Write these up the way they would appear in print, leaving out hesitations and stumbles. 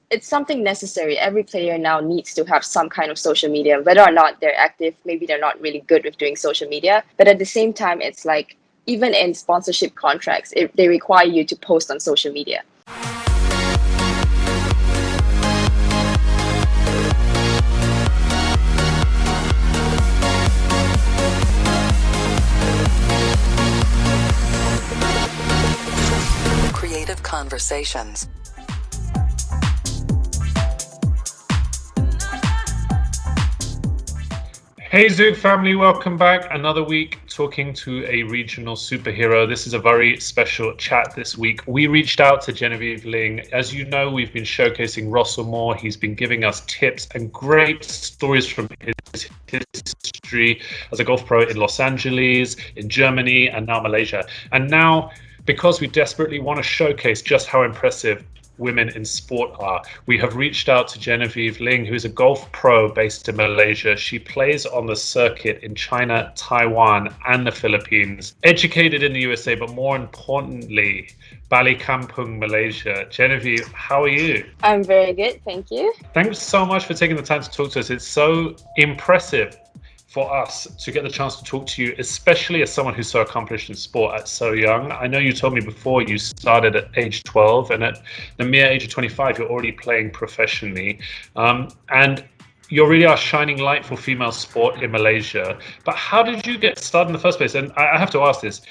it's something necessary. Every player now needs to have some kind of social media, whether or not they're active. Maybe they're not really good with doing social media, but at the same time, it's like even in sponsorship contracts, they require you to post on social media. Creative Conversations. Hey Zouk family, welcome back. Another week talking to a regional superhero. This is a very special chat this week. We reached out to Genevieve Ling. As you know, we've been showcasing Russell Moore. He's been giving us tips and great stories from his history as a golf pro in Los Angeles, in Germany, and now Malaysia. And now, because we desperately want to showcase just how impressive women in sport are, we have reached out to Genevieve Ling, who is a golf pro based in Malaysia. She plays on the circuit in China, Taiwan, and the Philippines. Educated in the USA, but more importantly, Bali Kampung, Malaysia. Genevieve, how are you? I'm very good, thank you. Thanks so much for taking the time to talk to us. It's so impressive for us to get the chance to talk to you, especially as someone who's so accomplished in sport at so young. I know you told me before you started at age 12, and at the mere age of 25, you're already playing professionally. And you really are shining light for female sport in Malaysia. But how did you get started in the first place? And I have to ask this.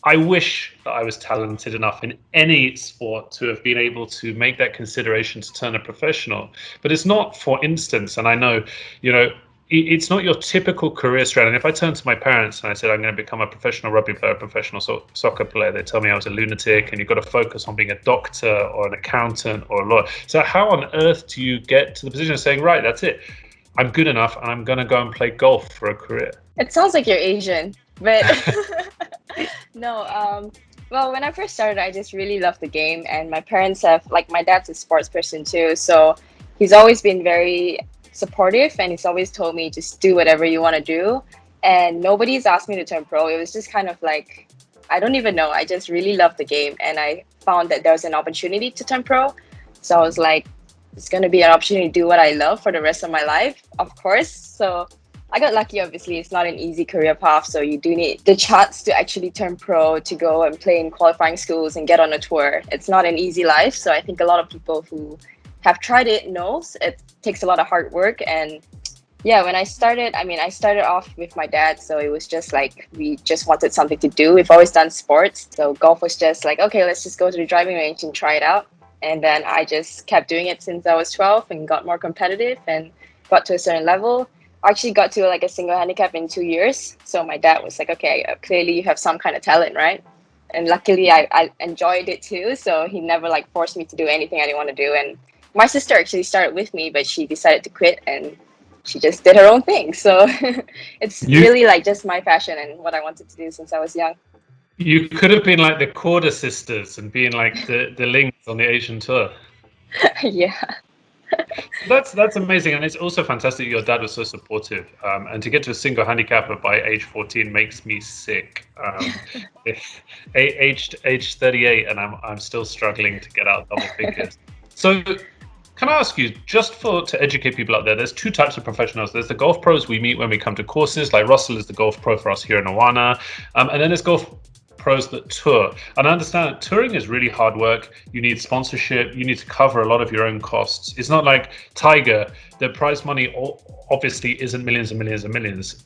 I wish that I was talented enough in any sport to have been able to make that consideration to turn a professional. But it's not, for instance, and I know, it's not your typical career strategy. And if I turn to my parents and I said, I'm going to become a professional rugby player, a professional soccer player, they tell me I was a lunatic and you've got to focus on being a doctor or an accountant or a lawyer. So how on earth do you get to the position of saying, right, that's it, I'm good enough and I'm going to go and play golf for a career? It sounds like you're Asian, but no. Well, when I first started, I just really loved the game, and my parents my dad's a sports person too, so he's always been very supportive, and he's always told me just do whatever you want to do. And nobody's asked me to turn pro. It was just kind of like, I don't even know, I just really loved the game, and I found that there was an opportunity to turn pro. So I was like, it's going to be an opportunity to do what I love for the rest of my life, of course. So I got lucky. Obviously, it's not an easy career path, so you do need the chance to actually turn pro, to go and play in qualifying schools and get on a tour. It's not an easy life, so I think a lot of people who have tried it knows it takes a lot of hard work. And yeah, when I started off with my dad, so it was just like we just wanted something to do. We've always done sports, so golf was just like, okay, let's just go to the driving range and try it out. And then I just kept doing it since I was 12 and got more competitive and got to a certain level. I actually got to like a single handicap in 2 years, so my dad was like, okay, clearly you have some kind of talent, right? And luckily I enjoyed it too, so he never like forced me to do anything I didn't want to do. And my sister actually started with me, but she decided to quit and she just did her own thing. So it's really like just my passion and what I wanted to do since I was young. You could have been like the Corder sisters and being like the Lings on the Asian tour. Yeah. That's amazing, and it's also fantastic your dad was so supportive. And to get to a single handicapper by age 14 makes me sick. Age 38, and I'm still struggling to get out double figures. So can I ask you, just to educate people out there, there's two types of professionals. There's the golf pros we meet when we come to courses, like Russell is the golf pro for us here in Awana. And then there's golf pros that tour. And I understand that touring is really hard work. You need sponsorship. You need to cover a lot of your own costs. It's not like Tiger. The prize money obviously isn't millions and millions and millions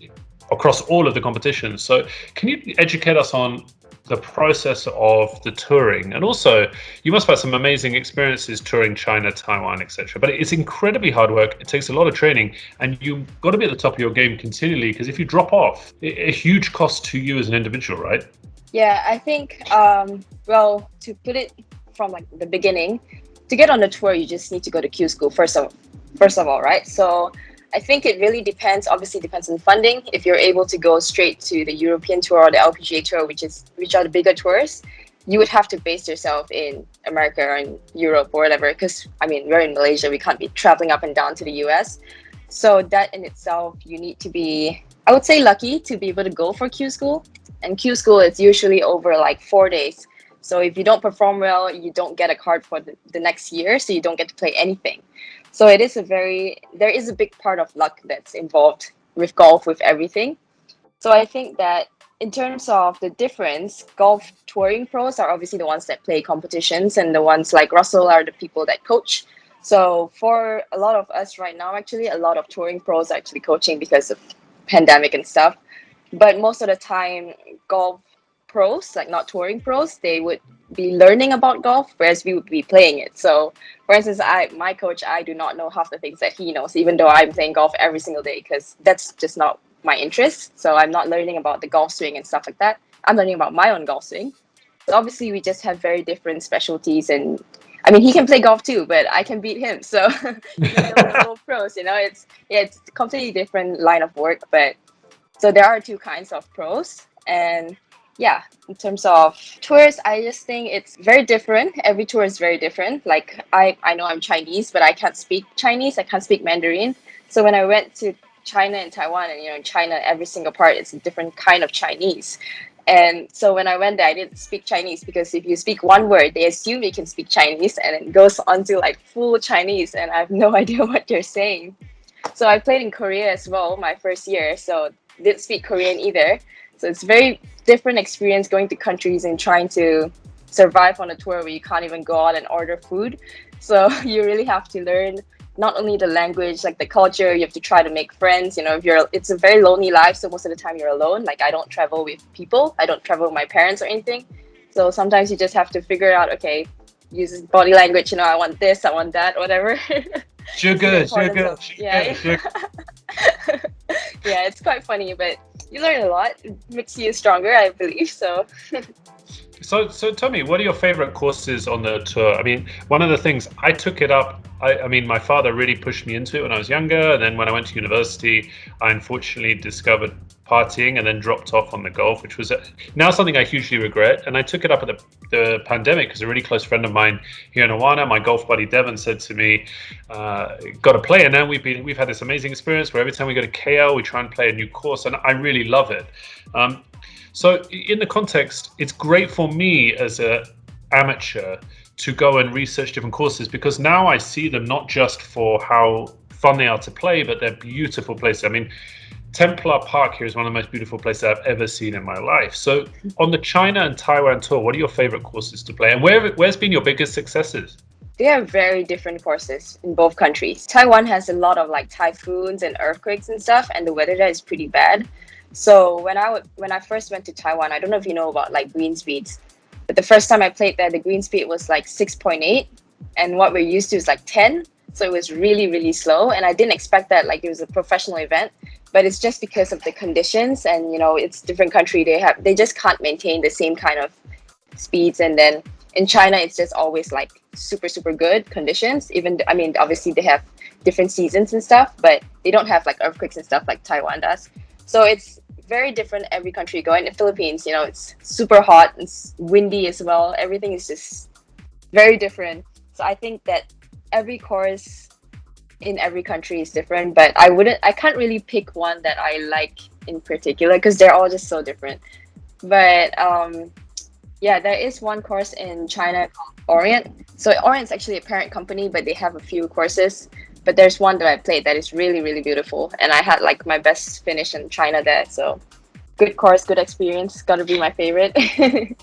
across all of the competitions. So can you educate us on the process of the touring? And also, you must have had some amazing experiences touring China, Taiwan, etc. But it's incredibly hard work. It takes a lot of training, and you've got to be at the top of your game continually, because if you drop off, a huge cost to you as an individual, right? Yeah, I think, well, to put it from like the beginning, to get on the tour, you just need to go to Q school first of all, right? So I think it really depends on funding. If you're able to go straight to the European tour or the LPGA tour, which are the bigger tours, you would have to base yourself in America or in Europe or whatever, because we're in Malaysia, we can't be traveling up and down to the US. So that in itself, you need to be, I would say, lucky to be able to go for Q school. And Q school is usually over like 4 days. So if you don't perform well, you don't get a card for the next year, so you don't get to play anything. So there is a big part of luck that's involved with golf, with everything. So I think that in terms of the difference, golf touring pros are obviously the ones that play competitions, and the ones like Russell are the people that coach. So for a lot of us right now, actually, a lot of touring pros are actually coaching because of pandemic and stuff. But most of the time, golf pros, like not touring pros, they would be learning about golf, whereas we would be playing it. So for instance, my coach, I do not know half the things that he knows, even though I'm playing golf every single day, because that's just not my interest. So I'm not learning about the golf swing and stuff like that. I'm learning about my own golf swing. So obviously we just have very different specialties, and I mean he can play golf too, but I can beat him. So even though we're both pros, it's a completely different line of work. But so there are two kinds of pros. And yeah, in terms of tours, I just think it's very different. Every tour is very different. Like I know I'm Chinese, but I can't speak Chinese. I can't speak Mandarin. So when I went to China and Taiwan, and in China, every single part is a different kind of Chinese. And so when I went there, I didn't speak Chinese, because if you speak one word, they assume you can speak Chinese, and it goes on to like full Chinese, and I have no idea what they're saying. So I played in Korea as well, my first year. So didn't speak Korean either. So it's very different experience going to countries and trying to survive on a tour where you can't even go out and order food. So you really have to learn not only the language, like the culture. You have to try to make friends. It's a very lonely life. So most of the time you're alone. Like I don't travel with people. I don't travel with my parents or anything. So sometimes you just have to figure out, okay, use body language. I want this, I want that, whatever. Sugar. Yeah. Yeah, it's quite funny, but you learn a lot. It makes you stronger, I believe. So So tell me, what are your favorite courses on the tour? I mean, one of the things I took it up. I mean, my father really pushed me into it when I was younger, and then when I went to university, I unfortunately discovered partying and then dropped off on the golf, which was now something I hugely regret. And I took it up at the pandemic because a really close friend of mine here in Awana, my golf buddy Devon, said to me, "Got to play." And now we've had this amazing experience where every time we go to KL, we try and play a new course, and I really love it. So in the context, it's great for me as an amateur to go and research different courses, because now I see them not just for how fun they are to play, but they're beautiful places. I mean, Templar Park here is one of the most beautiful places I've ever seen in my life. So on the China and Taiwan tour, what are your favorite courses to play, and where's been your biggest successes? they are very different courses in both countries. Taiwan has a lot of like typhoons and earthquakes and stuff, and the weather there is pretty bad. So when I first went to Taiwan, I don't know if you know about like green speeds, but the first time I played there, the green speed was like 6.8, and what we're used to is like 10. So it was really, really slow, and I didn't expect that. Like it was a professional event, but it's just because of the conditions, and it's different country. They just can't maintain the same kind of speeds, and then in China, it's just always like super, super good conditions. I mean, obviously they have different seasons and stuff, but they don't have like earthquakes and stuff like Taiwan does. So it's very different every country you go. In the Philippines, it's super hot and windy as well. Everything is just very different. So I think that every course in every country is different, but I can't really pick one that I like in particular because they're all just so different. But yeah, there is one course in China called Orient. So Orient's actually a parent company, but they have a few courses. But there's one that I played that is really, really beautiful. And I had like my best finish in China there. So good course, good experience. Gotta be my favorite.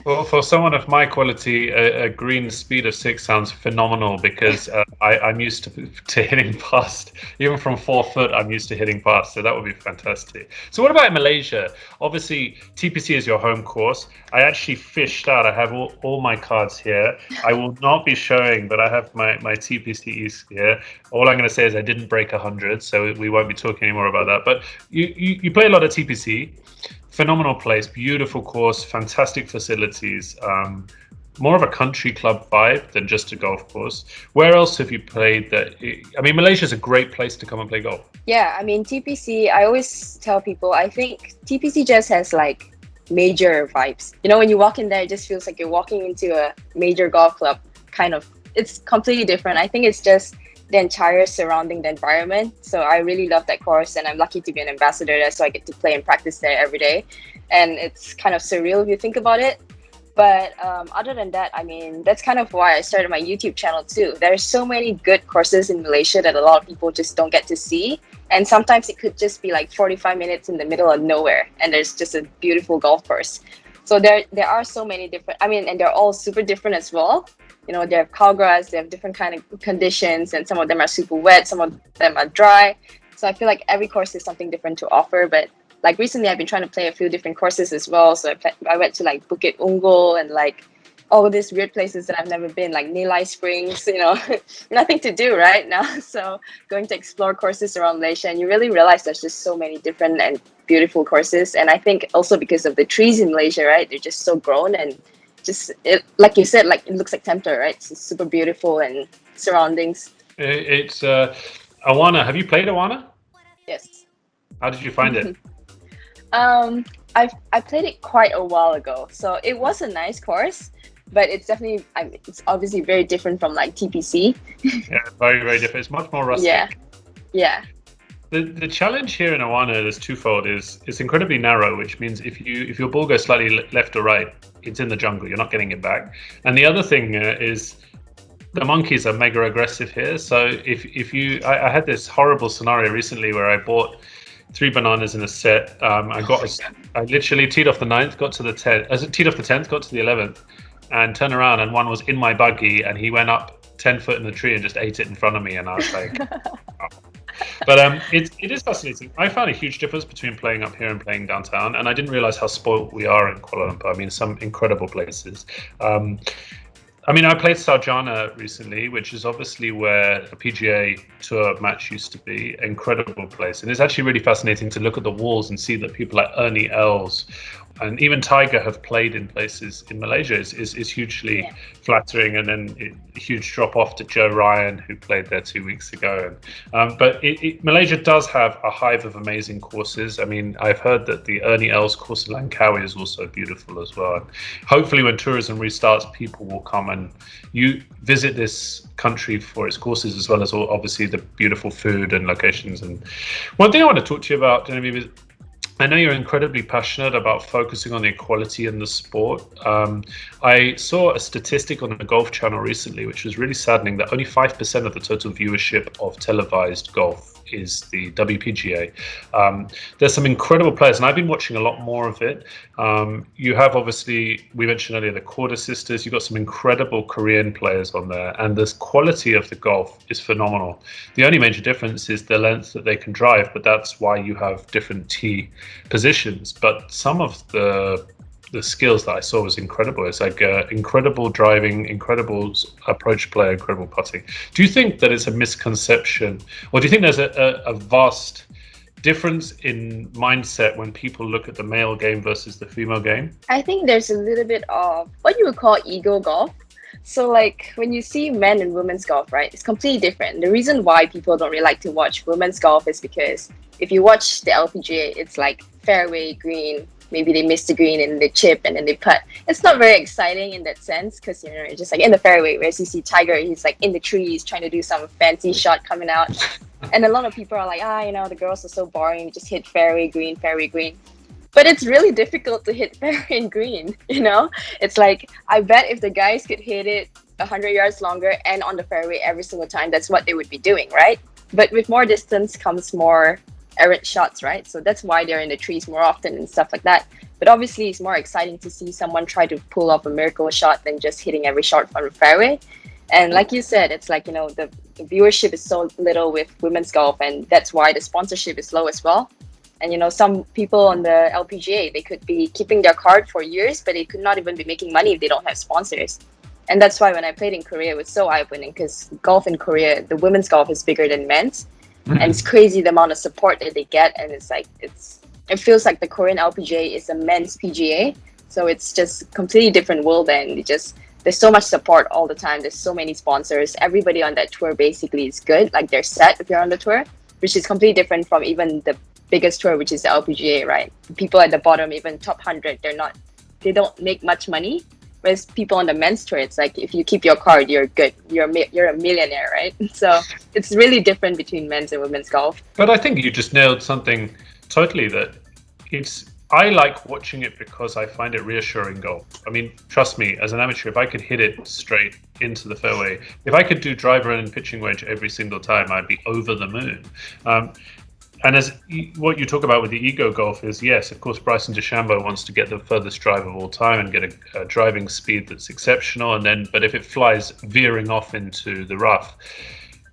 Well, for someone of my quality, a green speed of 6 sounds phenomenal, because I'm used to hitting past, even from 4 foot, I'm used to hitting past. So that would be fantastic. So what about in Malaysia? Obviously, TPC is your home course. I actually fished out. I have all my cards here. I will not be showing, but I have my TPCs here. All I'm going to say is I didn't break 100, so we won't be talking anymore about that. But you play a lot of TPC. Phenomenal place, beautiful course, fantastic facilities, more of a country club vibe than just a golf course. Where else have you played that? I mean, Malaysia is a great place to come and play golf. Yeah, I mean, TPC, I always tell people, I think TPC just has like major vibes. When you walk in there, it just feels like you're walking into a major golf club, kind of. It's completely different. I think it's just the entire surrounding the environment. So I really love that course, and I'm lucky to be an ambassador there, so I get to play and practice there every day. And it's kind of surreal if you think about it. But other than that, I mean, that's kind of why I started my YouTube channel too. There's so many good courses in Malaysia that a lot of people just don't get to see. And sometimes it could just be like 45 minutes in the middle of nowhere, and there's just a beautiful golf course. So there are so many different, I mean, and they're all super different as well. You know, they have cow grass, they have different kind of conditions, and some of them are super wet, some of them are dry. So I feel like every course is something different to offer. But like recently, I've been trying to play a few different courses as well. So I went to like Bukit Unggul and like all these weird places that I've never been, like Nilai Springs, you know, nothing to do right now. So going to explore courses around Malaysia, and you really realize there's just so many different and beautiful courses. And I think also because of the trees in Malaysia, right? They're just so grown, and just it, like you said, like it looks like Tempter, right? It's super beautiful and surroundings. It's Awana. Have you played Awana? Yes. How did you find it? I played it quite a while ago, so it was a nice course, but it's definitely, I mean, it's obviously very different from like TPC. Yeah, very, very different. It's much more rustic. Yeah. The challenge here in Awana is twofold. It's incredibly narrow, which means if your ball goes slightly left or right, it's in the jungle. You're not getting it back. And the other thing is the monkeys are mega aggressive here. So I had this horrible scenario recently where I bought 3 bananas in a set. I literally teed off the 9th, got to the 10th. Teed off the 10th, got to the 11th, and turned around, and one was in my buggy, and he went up 10 foot in the tree and just ate it in front of me, and I was like, oh. But it is fascinating. I found a huge difference between playing up here and playing downtown, and I didn't realize how spoiled we are in Kuala Lumpur. I mean, some incredible places. I mean, I played Saujana recently, which is obviously where a PGA Tour match used to be. Incredible place. And it's actually really fascinating to look at the walls and see that people like Ernie Els and even Tiger have played in places in Malaysia. Is hugely flattering. And then a huge drop off to Joe Ryan, who played there 2 weeks ago. But Malaysia does have a hive of amazing courses. I mean, I've heard that the Ernie Els course in Langkawi is also beautiful as well. And hopefully when tourism restarts, people will come and you visit this country for its courses, as well as obviously the beautiful food and locations. And one thing I want to talk to you about, Genevieve, is I know you're incredibly passionate about focusing on the equality in the sport. I saw a statistic on the Golf Channel recently, which was really saddening, that only 5% of the total viewership of televised golf is the WPGA. There's some incredible players, and I've been watching a lot more of it. You have, obviously, we mentioned earlier, the Korda sisters. You've got some incredible Korean players on there, and the quality of the golf is phenomenal. The only major difference is the length that they can drive, but that's why you have different tee positions. But some of the skills that I saw was incredible. It's like incredible driving, incredible approach play, incredible putting. Do you think that it's a misconception, or do you think there's a vast difference in mindset when people look at the male game versus the female game? I think there's a little bit of what you would call ego golf. So like when you see men and women's golf, right, it's completely different. The reason why people don't really like to watch women's golf is because if you watch the LPGA, it's like fairway, green, maybe they miss the green and they chip and then they putt. It's not very exciting in that sense because, you know, it's just like in the fairway, whereas you see Tiger, he's like in the trees trying to do some fancy shot coming out. And a lot of people are like, you know, the girls are so boring, you just hit fairway, green, fairway, green. But it's really difficult to hit fairway and green, you know? It's like, I bet if the guys could hit it 100 yards longer and on the fairway every single time, that's what they would be doing, right? But with more distance comes more errant shots, right? So that's why they're in the trees more often and stuff like that. But obviously it's more exciting to see someone try to pull off a miracle shot than just hitting every shot from the fairway. And like you said, it's like, you know, the viewership is so little with women's golf, and that's why the sponsorship is low as well. And, you know, some people on the LPGA, they could be keeping their card for years, but they could not even be making money if they don't have sponsors. And that's why when I played in Korea, it was so eye-opening, because golf in Korea, the women's golf is bigger than men's. And it's crazy the amount of support that they get. And it's like, it feels like the Korean LPGA is a men's PGA. So it's just completely different world. And there's so much support all the time. There's so many sponsors. Everybody on that tour basically is good. Like they're set if you're on the tour, which is completely different from even the biggest tour, which is the LPGA, right? People at the bottom, even top 100, they don't make much money. Whereas people on the men's tour, it's like if you keep your card, you're good. You're a millionaire, right? So it's really different between men's and women's golf. But I think you just nailed something totally, that I like watching it because I find it reassuring golf. I mean, trust me, as an amateur, if I could hit it straight into the fairway, if I could do driver and pitching wedge every single time, I'd be over the moon. And as what you talk about with the ego golf is, yes, of course, Bryson DeChambeau wants to get the furthest drive of all time and get a driving speed that's exceptional. And then, but if it flies veering off into the rough,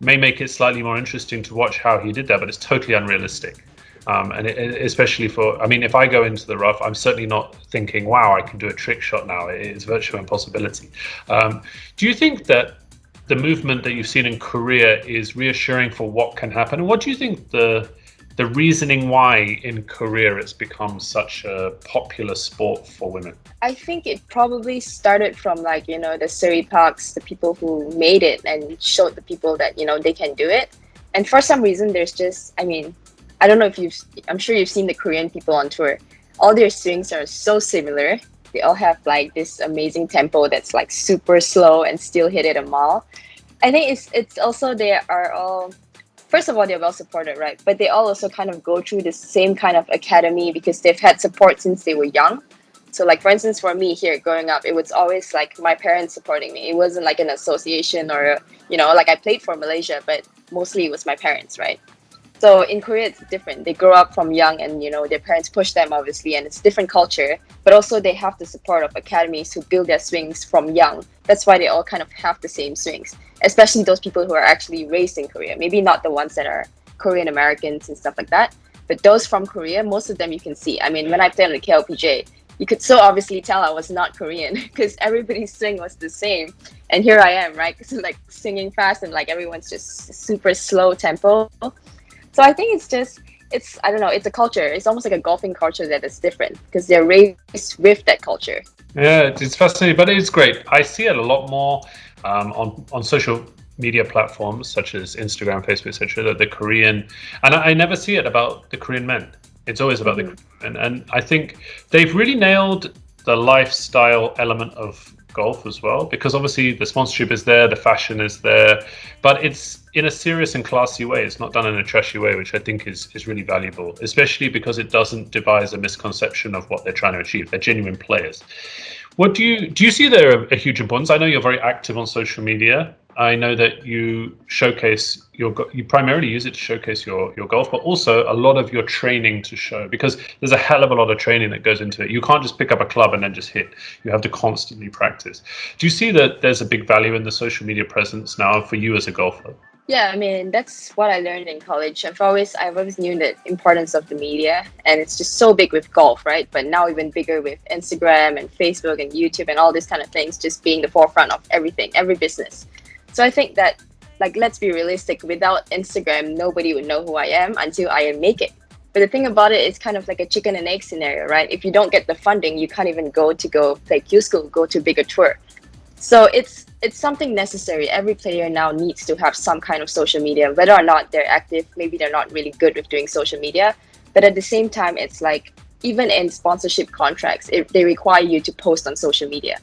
may make it slightly more interesting to watch how he did that, but it's totally unrealistic. Especially for, I mean, if I go into the rough, I'm certainly not thinking, wow, I can do a trick shot now. It's virtual impossibility. Do you think that the movement that you've seen in Korea is reassuring for what can happen? And what do you think the reasoning why in Korea it's become such a popular sport for women? I think it probably started from the Surrey Parks, the people who made it and showed the people that, they can do it. And for some reason, there's just, I don't know if I'm sure you've seen the Korean people on tour. All their swings are so similar. They all have this amazing tempo that's super slow and still hit it a mile. I think it's also they are all, first of all, they're well supported, right? But they all also kind of go through the same kind of academy because they've had support since they were young. So for instance, for me here growing up, it was always my parents supporting me. It wasn't an association or, I played for Malaysia, but mostly it was my parents, right? So in Korea, it's different. They grow up from young and, their parents push them, obviously, and it's different culture. But also they have the support of academies who build their swings from young. That's why they all kind of have the same swings, especially those people who are actually raised in Korea. Maybe not the ones that are Korean Americans and stuff like that. But those from Korea, most of them you can see. I mean, when I played on the KLPJ, you could so obviously tell I was not Korean because everybody's swing was the same. And here I am, right? So singing fast and everyone's just super slow tempo. So I think I don't know, it's a culture. It's almost like a golfing culture that is different because they're raised with that culture. Yeah, it's fascinating, but it's great. I see it a lot more on social media platforms such as Instagram, Facebook, etc. The Korean, and I never see it about the Korean men. It's always about the Korean men, and I think they've really nailed the lifestyle element of golf as well, because obviously the sponsorship is there, the fashion is there, but it's in a serious and classy way. It's not done in a trashy way, which I think is really valuable, especially because it doesn't devise a misconception of what they're trying to achieve. They're genuine players. What do you see there a huge importance? I know you're very active on social media. I know that you showcase you primarily use it to showcase your golf, but also a lot of your training to show, because there's a hell of a lot of training that goes into it. You can't just pick up a club and then just hit. You have to constantly practice. Do you see that there's a big value in the social media presence now for you as a golfer? Yeah, I mean, that's what I learned in college. I've always knew the importance of the media, and it's just so big with golf, right? But now even bigger with Instagram and Facebook and YouTube and all these kind of things, just being the forefront of everything, every business. So I think that, let's be realistic, without Instagram, nobody would know who I am until I make it. But the thing about it is kind of like a chicken and egg scenario, right? If you don't get the funding, you can't even go play Q school, go to a bigger tour. So it's something necessary. Every player now needs to have some kind of social media, whether or not they're active. Maybe they're not really good with doing social media, but at the same time, it's even in sponsorship contracts, they require you to post on social media.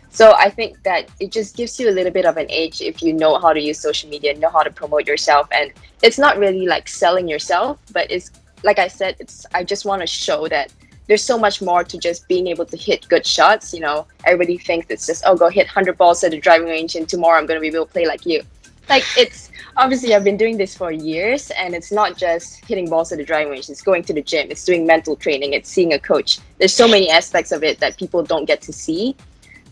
So I think that it just gives you a little bit of an edge if you know how to use social media, know how to promote yourself. And it's not really selling yourself, but it's, like I said, I just want to show that there's so much more to just being able to hit good shots. Everybody thinks it's just, go hit 100 balls at the driving range and tomorrow I'm going to be able to play like you. It's obviously I've been doing this for years, and it's not just hitting balls at the driving range. It's going to the gym. It's doing mental training. It's seeing a coach. There's so many aspects of it that people don't get to see.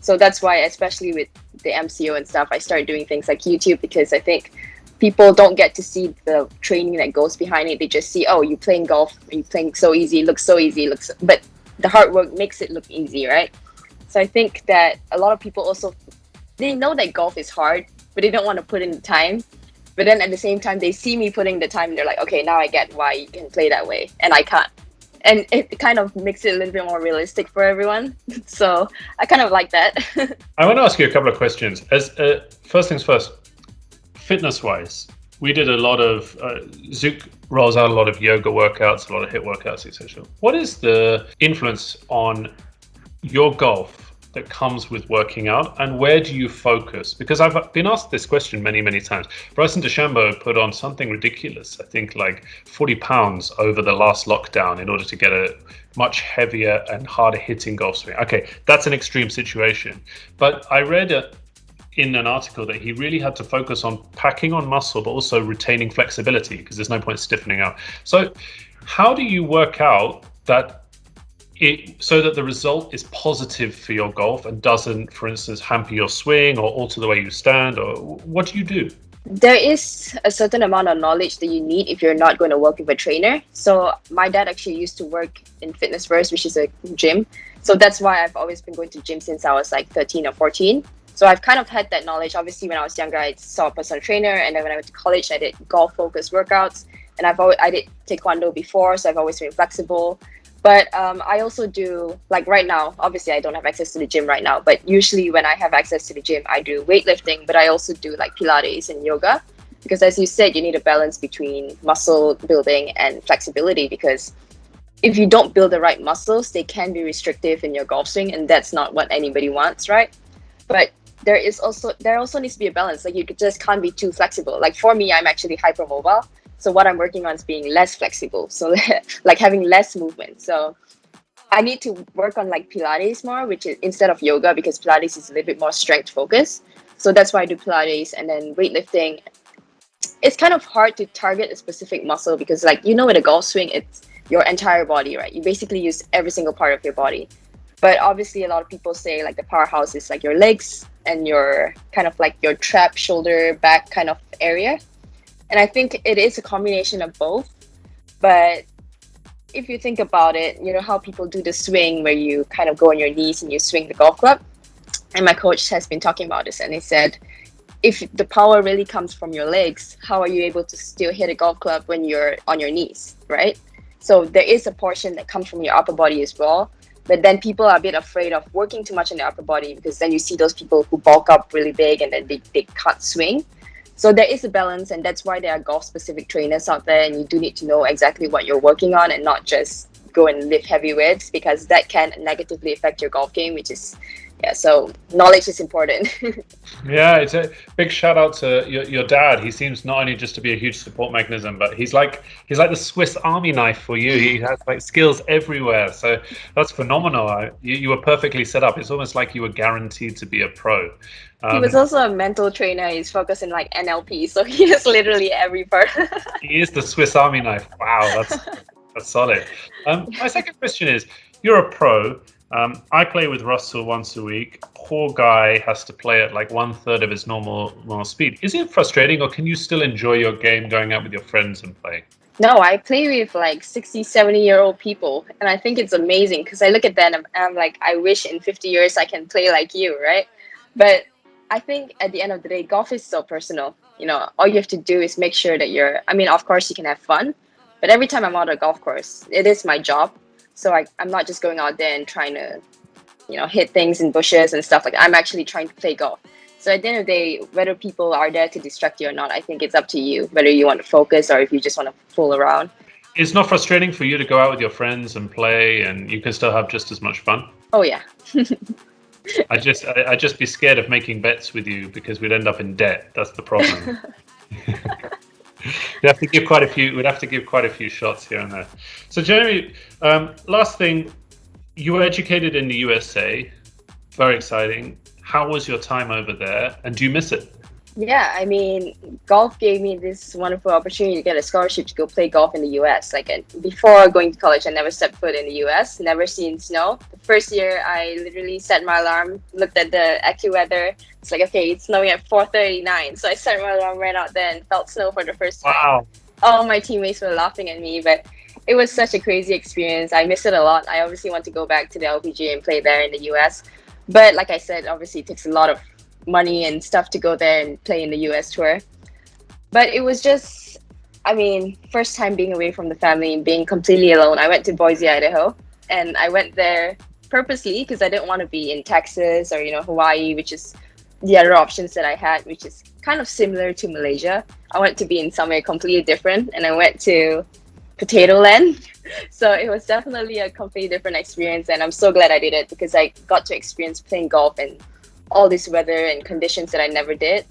So that's why, especially with the MCO and stuff, I started doing things like YouTube, because I think people don't get to see the training that goes behind it. They just see, you're playing golf, you're playing so easy, it looks so easy, but the hard work makes it look easy, right? So I think that a lot of people also, they know that golf is hard, but they don't want to put in the time. But then at the same time, they see me putting the time, and they're like, okay, now I get why you can play that way, and I can't. And it kind of makes it a little bit more realistic for everyone. So I kind of like that. I want to ask you a couple of questions. First things first, fitness-wise, we did a lot of, Zouk rolls out a lot of yoga workouts, a lot of HIIT workouts, etc. What is the influence on your golf that comes with working out, and where do you focus? Because I've been asked this question many, many times. Bryson DeChambeau put on something ridiculous, I think like 40 pounds over the last lockdown in order to get a much heavier and harder hitting golf swing. Okay, that's an extreme situation. But I read in an article that he really had to focus on packing on muscle, but also retaining flexibility, because there's no point stiffening up. So how do you work out that so that the result is positive for your golf and doesn't, for instance, hamper your swing or alter the way you stand? Or what do you do? There is a certain amount of knowledge that you need if you're not going to work with a trainer. So my dad actually used to work in Fitness First, which is a gym. So that's why I've always been going to gym since I was like 13 or 14. So I've kind of had that knowledge. Obviously, when I was younger, I saw a personal trainer, and then when I went to college, I did golf-focused workouts, and I did taekwondo before, so I've always been flexible. But I also do, like right now, obviously I don't have access to the gym right now, but usually when I have access to the gym, I do weightlifting, but I also do like Pilates and yoga, because as you said, you need a balance between muscle building and flexibility, because if you don't build the right muscles, they can be restrictive in your golf swing, and that's not what anybody wants, right? But there also needs to be a balance. Like you just can't be too flexible. Like for me, I'm actually hypermobile. So what I'm working on is being less flexible. So like having less movement. So I need to work on like Pilates more, which is instead of yoga, because Pilates is a little bit more strength focused. So that's why I do Pilates. And then weightlifting. It's kind of hard to target a specific muscle, because like, with a golf swing, it's your entire body, right? You basically use every single part of your body. But obviously a lot of people say like the powerhouse is like your legs and your kind of like your trap, shoulder, back kind of area. And I think it is a combination of both. But if you think about it, how people do the swing where you kind of go on your knees and you swing the golf club. And my coach has been talking about this, and he said, if the power really comes from your legs, how are you able to still hit a golf club when you're on your knees, right? So there is a portion that comes from your upper body as well. But then people are a bit afraid of working too much on the upper body, because then you see those people who bulk up really big and then they can't swing. So there is a balance, and that's why there are golf-specific trainers out there, and you do need to know exactly what you're working on and not just go and lift heavy weights, because that can negatively affect your golf game, which is, so knowledge is important. Yeah, it's a big shout out to your dad. He seems not only just to be a huge support mechanism, but he's like the Swiss Army knife for you. He has like skills everywhere. So that's phenomenal. You were perfectly set up. It's almost like you were guaranteed to be a pro. He was also a mental trainer. He's focused in like NLP, so he has literally every part. He is the Swiss Army knife. Wow, that's solid. My second question is, you're a pro. I play with Russell once a week. Poor guy has to play at like 1/3 of his normal speed. Is it frustrating, or can you still enjoy your game going out with your friends and playing? No, I play with like 60, 70-year-old people, and I think it's amazing, because I look at them and I'm like, I wish in 50 years I can play like you, right? But I think at the end of the day, golf is so personal. All you have to do is make sure that of course you can have fun, but every time I'm out on a golf course, it is my job. So I'm not just going out there and trying to, hit things in bushes and stuff like that. I'm actually trying to play golf. So at the end of the day, whether people are there to distract you or not, I think it's up to you, whether you want to focus or if you just want to fool around. It's not frustrating for you to go out with your friends and play, and you can still have just as much fun? Oh, yeah. I'd just be scared of making bets with you, because we'd end up in debt. That's the problem. We'd have to give quite a few shots here and there. So Genevieve, last thing, you were educated in the USA. Very exciting. How was your time over there, and do you miss it? Yeah, golf gave me this wonderful opportunity to get a scholarship to go play golf in the US. Like before going to college, I never stepped foot in the US, never seen snow. The first year, I literally set my alarm, looked at the AccuWeather. It's like, okay, it's snowing at 4:39. So I set my alarm, ran out there and felt snow for the first time. Wow. All my teammates were laughing at me, but it was such a crazy experience. I miss it a lot. I obviously want to go back to the LPGA and play there in the US. But like I said, obviously it takes a lot of money and stuff to go there and play in the US tour. But it was just, first time being away from the family and being completely alone. I went to Boise, Idaho, and I went there purposely because I didn't want to be in Texas or, Hawaii, which is the other options that I had, which is kind of similar to Malaysia. I wanted to be in somewhere completely different, and I went to Potato Land, So it was definitely a completely different experience, and I'm so glad I did it because I got to experience playing golf in all this weather and conditions that I never did.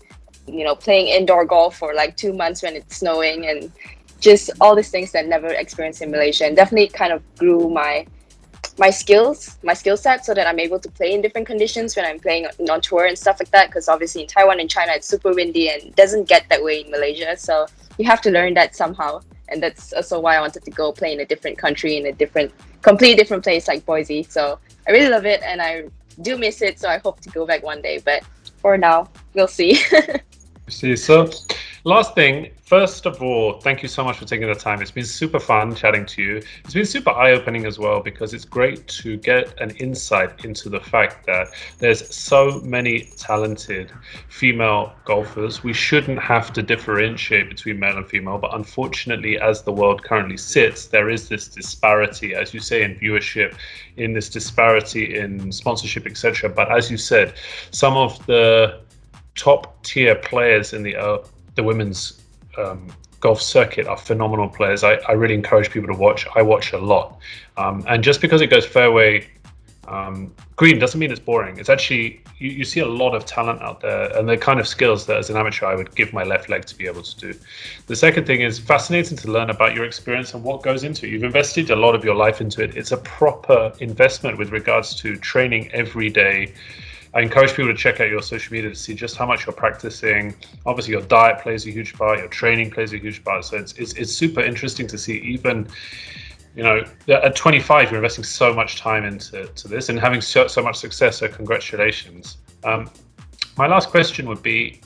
You know, playing indoor golf for like 2 months when it's snowing, and just all these things that I never experienced in Malaysia, and definitely kind of grew my skill set, so that I'm able to play in different conditions when I'm playing on tour and stuff like that. Because obviously in Taiwan and China it's super windy and it doesn't get that way in Malaysia, so you have to learn that somehow. And that's also why I wanted to go play in a different country, in a completely different place like Boise. So I really love it and I do miss it. So I hope to go back one day, but for now, we'll see. See, so last thing, first of all, thank you so much for taking the time. It's been super fun chatting to you. It's been super eye-opening as well, because it's great to get an insight into the fact that there's so many talented female golfers. We shouldn't have to differentiate between male and female, but unfortunately, as the world currently sits, there is this disparity, as you say, in viewership, in this disparity in sponsorship, etc. But as you said, some of the top tier players in the women's golf circuit are phenomenal players. I really encourage people to watch. I watch a lot, and just because it goes fairway green doesn't mean it's boring. It's actually, you see a lot of talent out there, and the kind of skills that as an amateur I would give my left leg to be able to do. The second thing is fascinating to learn about your experience and what goes into it. You've invested a lot of your life into it. It's a proper investment with regards to training every day. I encourage people to check out your social media to see just how much you're practicing. Obviously, your diet plays a huge part. Your training plays a huge part. So it's super interesting to see. Even, you know, at 25, you're investing so much time into this and having so much success. So congratulations. My last question would be,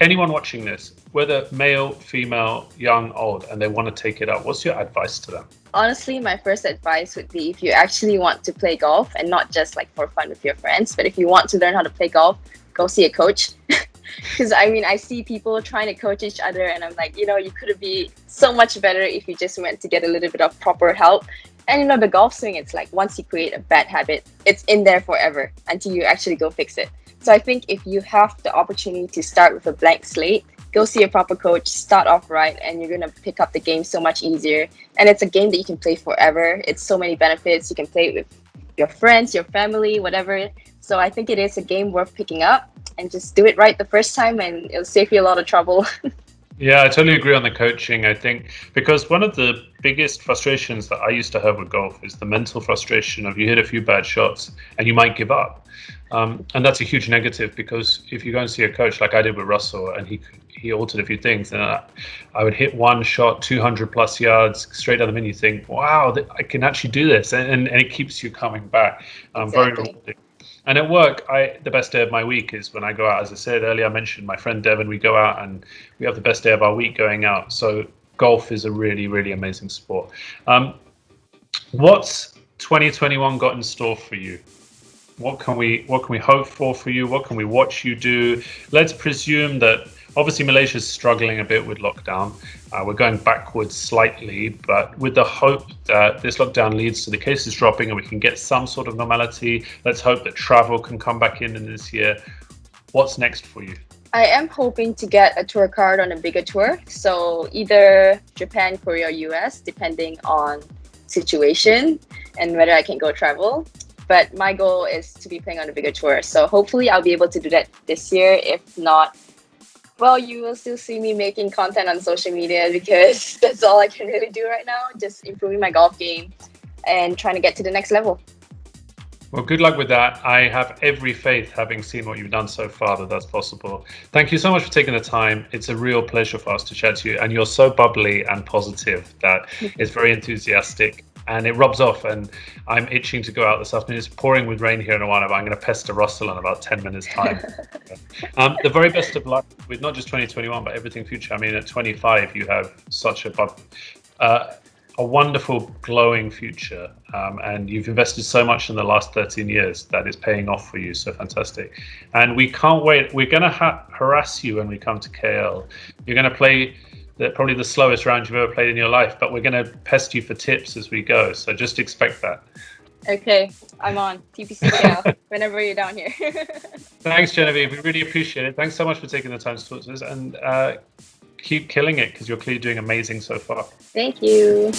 anyone watching this, whether male, female, young, old, and they want to take it up, what's your advice to them? Honestly, my first advice would be, if you actually want to play golf and not just like for fun with your friends, but if you want to learn how to play golf, go see a coach. Because I mean, I see people trying to coach each other and I'm like, you know, you could be so much better if you just went to get a little bit of proper help. And you know, the golf swing, it's like once you create a bad habit, it's in there forever until you actually go fix it. So I think if you have the opportunity to start with a blank slate, go see a proper coach, start off right, and you're going to pick up the game so much easier. And it's a game that you can play forever. It's so many benefits. You can play it with your friends, your family, whatever. So I think it is a game worth picking up, and just do it right the first time and it'll save you a lot of trouble. Yeah, I totally agree on the coaching. I think because one of the biggest frustrations that I used to have with golf is the mental frustration of you hit a few bad shots and you might give up. And that's a huge negative, because if you go and see a coach like I did with Russell, and he altered a few things, and I would hit one shot 200 plus yards straight down the middle, you think, wow, I can actually do this, and it keeps you coming back. Exactly. Very rewarding. And at work, the best day of my week is when I go out. As I said earlier, I mentioned my friend Devon. We go out and we have the best day of our week going out. So golf is a really, really amazing sport. What's 2021 got in store for you? What can we hope for you? What can we watch you do? Let's presume that obviously Malaysia is struggling a bit with lockdown. We're going backwards slightly, but with the hope that this lockdown leads to the cases dropping and we can get some sort of normality. Let's hope that travel can come back in this year. What's next for you? I am hoping to get a tour card on a bigger tour. So either Japan, Korea, or US, depending on situation and whether I can go travel. But my goal is to be playing on a bigger tour. So hopefully I'll be able to do that this year. If not, well, you will still see me making content on social media, because that's all I can really do right now. Just improving my golf game and trying to get to the next level. Well, good luck with that. I have every faith, having seen what you've done so far, that that's possible. Thank you so much for taking the time. It's a real pleasure for us to chat to you. And you're so bubbly and positive that it's very enthusiastic. And it rubs off, and I'm itching to go out this afternoon. It's pouring with rain here in Awana, but I'm going to pester Russell in about 10 minutes' time. The very best of luck with not just 2021, but everything future. I mean, at 25, you have such a wonderful, glowing future, and you've invested so much in the last 13 years that is paying off for you. So fantastic. And we can't wait. We're going to harass you when we come to KL. You're going to play probably the slowest round you've ever played in your life, but we're going to pest you for tips as we go, so just expect that. Okay, I'm on TPCKL whenever you're down here. Thanks, Genevieve. We really appreciate it. Thanks so much for taking the time to talk to us, and keep killing it, because you're clearly doing amazing so far. Thank you.